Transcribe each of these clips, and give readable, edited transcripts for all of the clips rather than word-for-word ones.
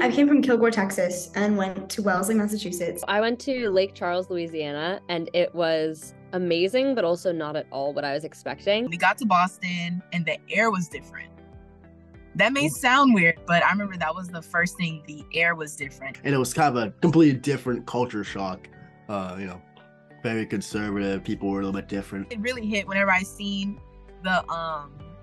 I came from Kilgore, Texas, and went to Wellesley, Massachusetts. I went to Lake Charles, Louisiana, and it was amazing, but also not at all what I was expecting. We got to Boston, and the air was different. That may sound weird, but I remember that was the first thing. The air was different. And it was kind of a completely different culture shock. Very conservative. People were a little bit different. It really hit whenever I seen the,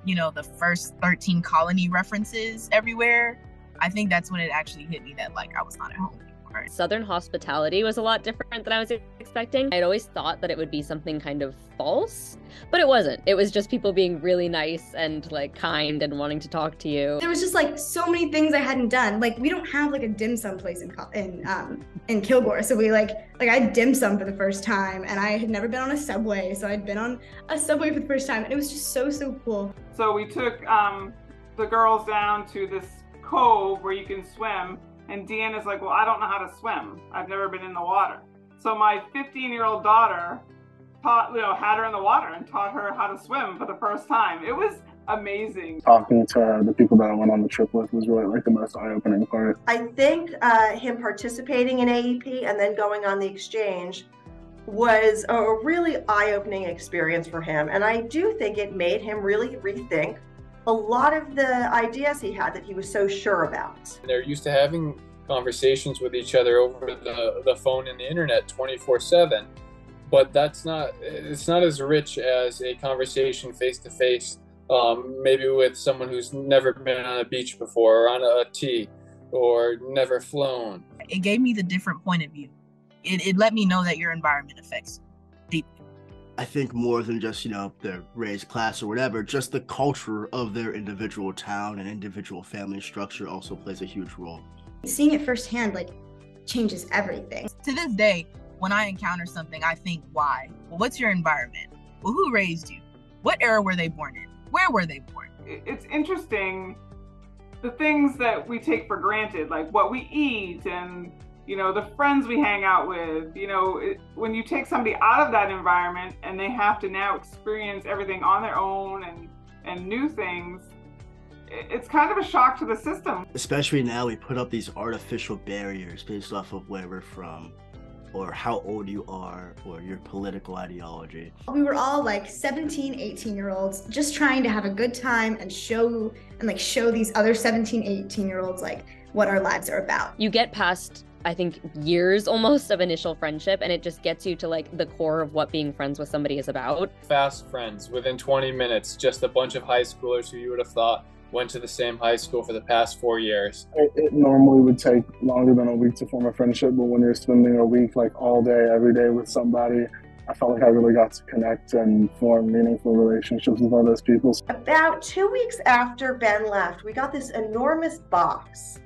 the first 13 colony references everywhere. I think that's when it actually hit me that, like, I was not at home anymore. Southern hospitality was a lot different than I was expecting. I'd always thought that it would be something kind of false, but it wasn't. It was just people being really nice and like kind and wanting to talk to you. There was just like so many things I hadn't done. Like we don't have like a dim sum place in Kilgore, so we like I had dim sum for the first time, and I had never been on a subway, so I'd been on a subway for the first time, and it was just so cool. So we took the girls down to this cove where you can swim. And Deanna's like, well, I don't know how to swim. I've never been in the water. So my 15-year-old daughter had her in the water and taught her how to swim for the first time. It was amazing. Talking to the people that I went on the trip with was really like the most eye-opening part. I think him participating in AEP and then going on the exchange was a really eye-opening experience for him. And I do think it made him really rethink a lot of the ideas he had that he was so sure about. They're used to having conversations with each other over the phone and the internet 24/7, but it's not as rich as a conversation face to face, maybe with someone who's never been on a beach before or on a tee or never flown. It gave me the different point of view. It let me know that your environment affects you deeply. I think more than just, their race, class, or whatever, just the culture of their individual town and individual family structure also plays a huge role. Seeing it firsthand, changes everything. To this day, when I encounter something, I think, why? Well, what's your environment? Well, who raised you? What era were they born in? Where were they born? It's interesting, the things that we take for granted, like what we eat and the friends we hang out with, when you take somebody out of that environment and they have to now experience everything on their own and new things, it's kind of a shock to the system. Especially now we put up these artificial barriers based off of where we're from, or how old you are, or your political ideology. We were all 17, 18-year-olds just trying to have a good time and show these other 17, 18-year-olds what our lives are about. You get past, I think, years almost of initial friendship, and it just gets you to the core of what being friends with somebody is about. Fast friends within 20 minutes, just a bunch of high schoolers who you would have thought went to the same high school for the past 4 years. It normally would take longer than a week to form a friendship, but when you're spending a week all day, every day with somebody, I felt like I really got to connect and form meaningful relationships with all those people. About 2 weeks after Ben left, we got this enormous box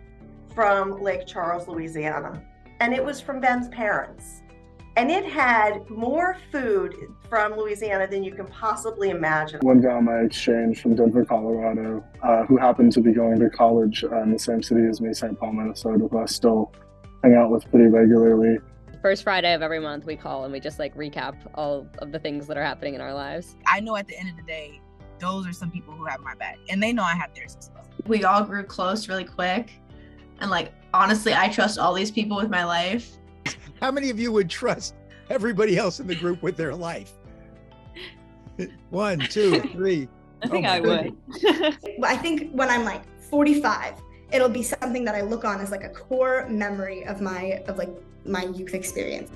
from Lake Charles, Louisiana, and it was from Ben's parents. And it had more food from Louisiana than you can possibly imagine. One guy on my exchange from Denver, Colorado, who happened to be going to college in the same city as me, St. Paul, Minnesota, who I still hang out with pretty regularly. First Friday of every month we call and we just recap all of the things that are happening in our lives. I know at the end of the day, those are some people who have my back, and they know I have theirs as well. We all grew close really quick. And honestly, I trust all these people with my life. How many of you would trust everybody else in the group with their life? 1, 2, 3. I think I would. I think when I'm 45, it'll be something that I look on as a core memory of my youth experience.